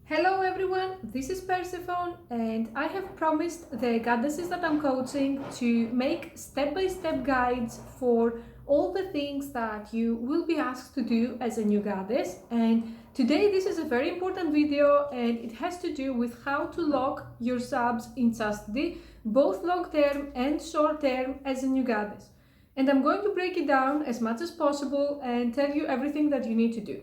Hello everyone, this is Persephone and I have promised the goddesses that I'm coaching to make step-by-step guides for all the things that you will be asked to do as a new goddess. And today this is a very important video and it has to do with how to lock your subs in chastity, both long-term and short-term as a new goddess. And I'm going to break it down as much as possible and tell you everything that you need to do.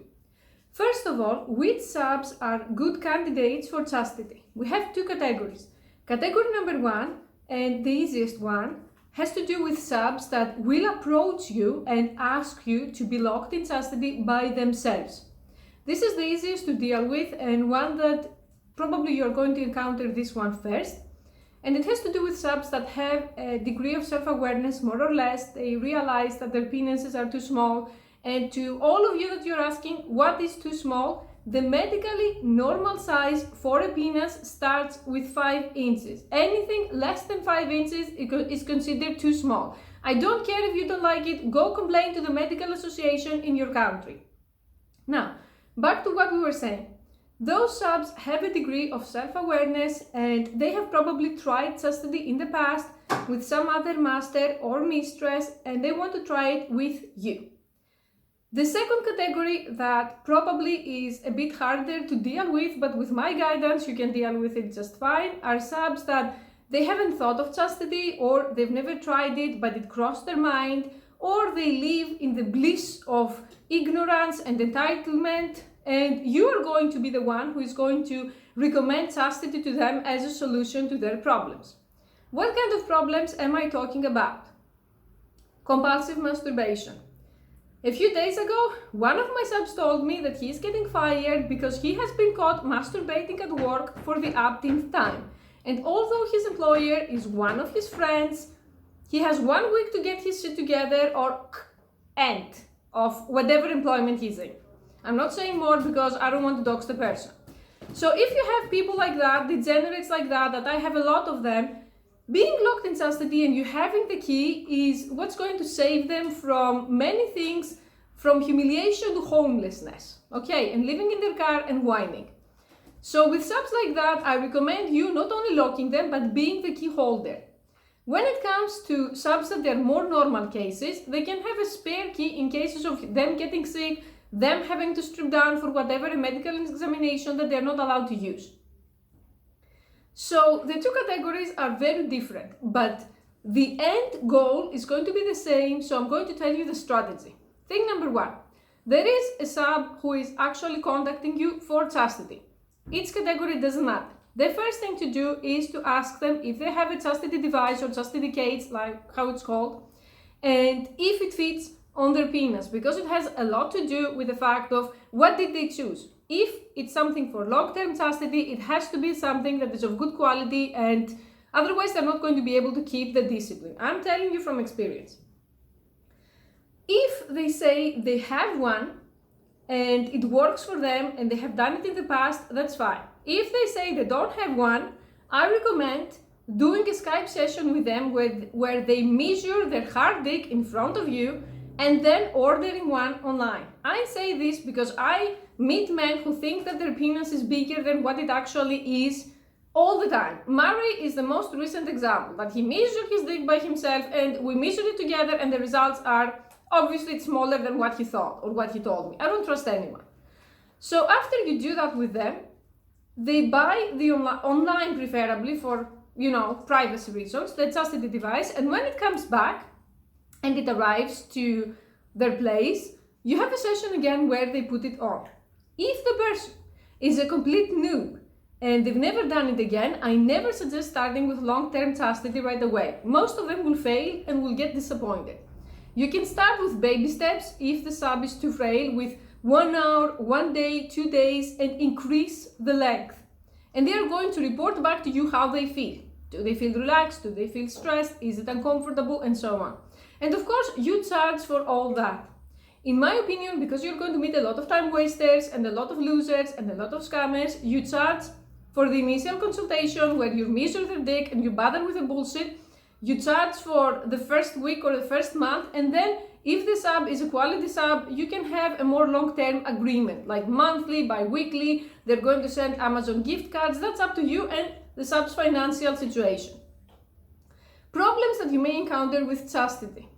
First of all, which subs are good candidates for chastity? We have two categories. Category number one, and the easiest one, has to do with subs that will approach you and ask you to be locked in chastity by themselves. This is the easiest to deal with and one that probably you're going to encounter this one first. And it has to do with subs that have a degree of self-awareness, more or less. They realize that their penises are too small. And to all of you that you're asking, what is too small? The medically normal size for a penis starts with 5 inches. Anything less than 5 inches is considered too small. I don't care if you don't like it, go complain to the medical association in your country. Now, back to what we were saying. Those subs have a degree of self-awareness and they have probably tried chastity in the past with some other master or mistress and they want to try it with you. The second category that probably is a bit harder to deal with, but with my guidance you can deal with it just fine, are subs that they haven't thought of chastity or they've never tried it but it crossed their mind, or they live in the bliss of ignorance and entitlement, and you are going to be the one who is going to recommend chastity to them as a solution to their problems. What kind of problems am I talking about? Compulsive masturbation. A few days ago, one of my subs told me that he is getting fired because he has been caught masturbating at work for the umpteenth time. And although his employer is one of his friends, he has 1 week to get his shit together or end of whatever employment he's in. I'm not saying more because I don't want to dox the person. So if you have people like that, degenerates like that I have a lot of them, being locked in chastity and you having the key is what's going to save them from many things, from humiliation to homelessness, okay, and living in their car and whining. So with subs like that, I recommend you not only locking them, but being the key holder. When it comes to subs that they're more normal cases, they can have a spare key in cases of them getting sick, them having to strip down for whatever a medical examination that they're not allowed to use. So the two categories are very different, but the end goal is going to be the same, so I'm going to tell you the strategy. Thing number one, there is a sub who is actually contacting you for chastity. Each category doesn't matter. The first thing to do is to ask them if they have a chastity device or chastity cage, like how it's called, and if it fits on their penis, because it has a lot to do with the fact of what did they choose. If it's something for long-term chastity, it has to be something that is of good quality, and otherwise they're not going to be able to keep the discipline. I'm telling you from experience. If they say they have one and it works for them and they have done it in the past, that's fine. If they say they don't have one, I recommend doing a Skype session with them where they measure their hard dick in front of you and then ordering one online. I say this because I meet men who think that their penis is bigger than what it actually is all the time. Murray is the most recent example, that he measured his dick by himself and we measured it together and the results are obviously smaller than what he thought or what he told me. I don't trust anyone. So after you do that with them, they buy the online preferably for, privacy reasons, the chastity device, and when it comes back and it arrives to their place, you have a session again where they put it on. If the person is a complete noob and they've never done it again, I never suggest starting with long-term chastity right away. Most of them will fail and will get disappointed. You can start with baby steps if the sub is too frail, with 1 hour, 1 day, 2 days, and increase the length. And they are going to report back to you how they feel. Do they feel relaxed? Do they feel stressed? Is it uncomfortable? And so on. And of course, you charge for all that. In my opinion, because you're going to meet a lot of time wasters and a lot of losers and a lot of scammers, you charge for the initial consultation where you measure their dick and you bother with the bullshit. You charge for the first week or the first month, and then If the sub is a quality sub, you can have a more long-term agreement, like monthly, bi-weekly. They're going to send Amazon gift cards. That's up to you and the sub's financial situation. Problems that you may encounter with chastity.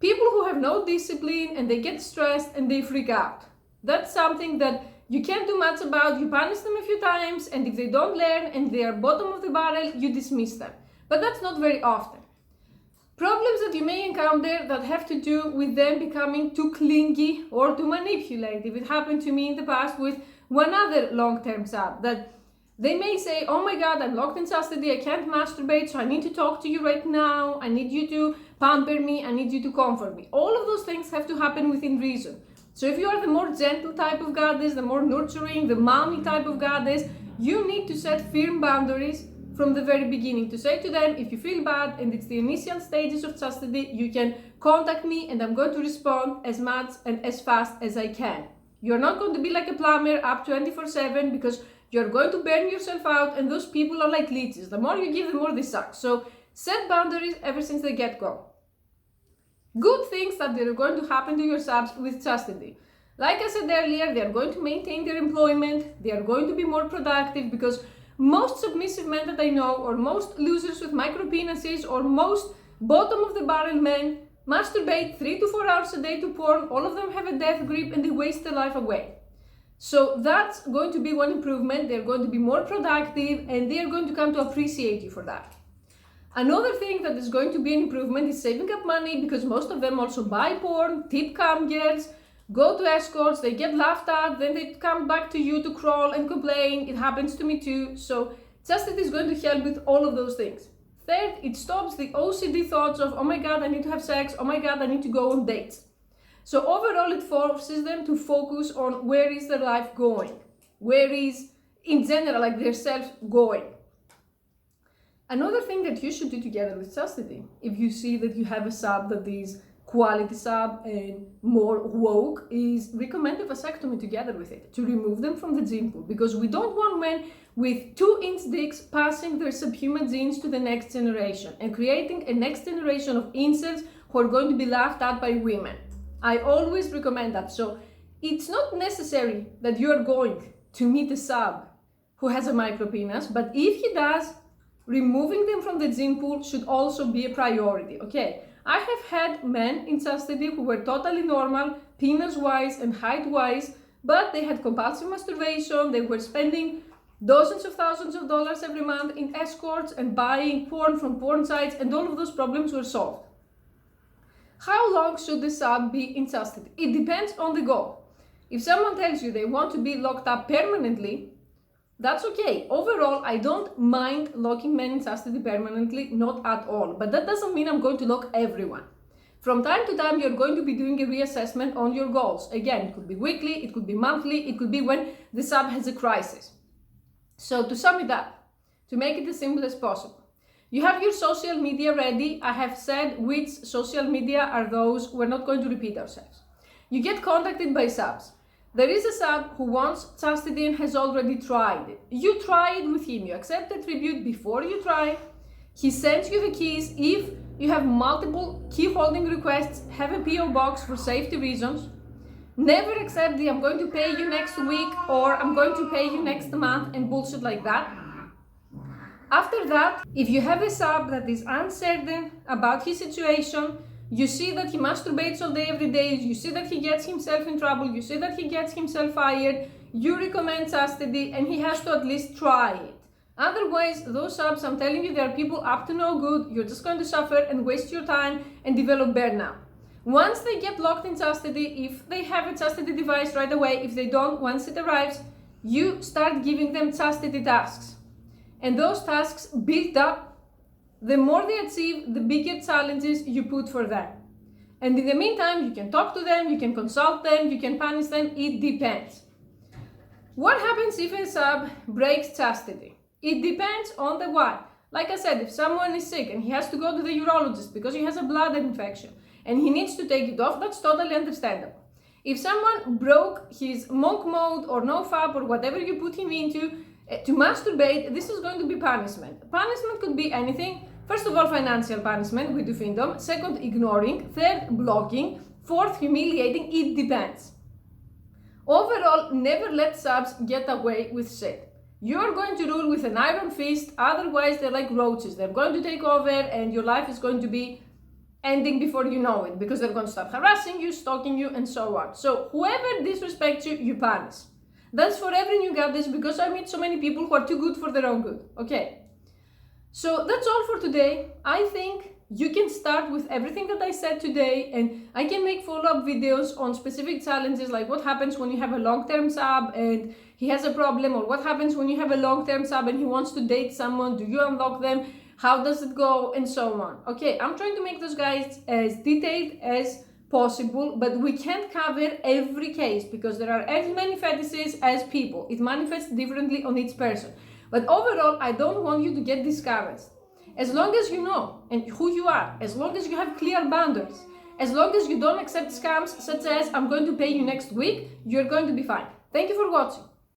People who have no discipline and they get stressed and they freak out. That's something that you can't do much about. You punish them a few times, and if they don't learn and they are bottom of the barrel, you dismiss them. But that's not very often. Problems that you may encounter that have to do with them becoming too clingy or too manipulative. It happened to me in the past with one other long-term sub, that they may say, oh my God, I'm locked in chastity, I can't masturbate, so I need to talk to you right now, I need you to pamper me, I need you to comfort me. All of those things have to happen within reason. So if you are the more gentle type of goddess, the more nurturing, the mommy type of goddess, you need to set firm boundaries from the very beginning, to say to them, if you feel bad and it's the initial stages of chastity, you can contact me and I'm going to respond as much and as fast as I can. You're not going to be like a plumber up 24/7, because you're going to burn yourself out, and those people are like leeches. The more you give, the more they suck. So set boundaries ever since the get-go. Good things that are going to happen to your subs with chastity. Like I said earlier, they are going to maintain their employment, they are going to be more productive, because most submissive men that I know, or most losers with micro penises, or most bottom of the barrel men, masturbate 3 to 4 hours a day to porn. All of them have a death grip and they waste their life away. So that's going to be one improvement. They're going to be more productive and they are going to come to appreciate you for that. Another thing that is going to be an improvement is saving up money, because most of them also buy porn, tip cam girls, go to escorts, they get laughed at, then they come back to you to crawl and complain. It happens to me too. So chastity is going to help with all of those things. Third, it stops the OCD thoughts of, oh my God, I need to have sex, oh my God, I need to go on dates. So overall, it forces them to focus on where is their life going, where is, in general, like their self going. Another thing that you should do together with chastity, if you see that you have a sub that is quality sub and more woke, is recommend a vasectomy together with it to remove them from the gene pool, because we don't want men with 2-inch dicks passing their subhuman genes to the next generation and creating a next generation of incels who are going to be laughed at by women. I always recommend that. So it's not necessary that you are going to meet a sub who has a micro penis, but if he does, removing them from the gene pool should also be a priority, okay? I have had men in chastity who were totally normal, penis-wise and height-wise, but they had compulsive masturbation, they were spending dozens of thousands of dollars every month in escorts and buying porn from porn sites, and all of those problems were solved. How long should the sub be in chastity? It depends on the goal. If someone tells you they want to be locked up permanently, that's okay. Overall, I don't mind locking men in chastity permanently, not at all. But that doesn't mean I'm going to lock everyone. From time to time, you're going to be doing a reassessment on your goals. Again, it could be weekly, it could be monthly, it could be when the sub has a crisis. So to sum it up, to make it as simple as possible, you have your social media ready. I have said which social media are those. We're not going to repeat ourselves. You get contacted by subs. There is a sub who wants chastity and has already tried it. You try it with him. You accept the tribute before you try. He sends you the keys. If you have multiple key holding requests, have a PO box for safety reasons. Never accept the I'm going to pay you next week or I'm going to pay you next month and bullshit like that. After that, if you have a sub that is uncertain about his situation, you see that he masturbates all day every day, you see that he gets himself in trouble, you see that he gets himself fired, you recommend chastity and he has to at least try it. Otherwise, those subs, I'm telling you, there are people up to no good. You're just going to suffer and waste your time and develop burnout. Once they get locked in chastity, if they have a chastity device right away, if they don't, once it arrives, you start giving them chastity tasks. And those tasks build up. The more they achieve, the bigger challenges you put for them. And in the meantime, you can talk to them, you can consult them, you can punish them, it depends. What happens if a sub breaks chastity? It depends on the why. Like I said, if someone is sick and he has to go to the urologist because he has a bladder infection and he needs to take it off, that's totally understandable. If someone broke his monk mode or nofap or whatever you put him into, to masturbate, this is going to be punishment. Punishment could be anything First of all, financial punishment, we defend them. Second, ignoring. Third, blocking. Fourth, humiliating. It depends. Overall, never let subs get away with shit. You're going to rule with an iron fist, otherwise they're like roaches. They're going to take over and your life is going to be ending before you know it, because they're going to start harassing you, stalking you, and so on. So whoever disrespects you, you punish. That's for every new goddess, because I meet so many people who are too good for their own good. Okay. So that's all for today. I think you can start with everything that I said today, and I can make follow-up videos on specific challenges, like what happens when you have a long-term sub and he has a problem, or what happens when you have a long-term sub and he wants to date someone, do you unlock them, how does it go, and so on. Okay, I'm trying to make those guides as detailed as possible, but we can't cover every case because there are as many fetishes as people. It manifests differently on each person. But overall, I don't want you to get discouraged. As long as you know and who you are, as long as you have clear boundaries, as long as you don't accept scams such as I'm going to pay you next week, you're going to be fine. Thank you for watching.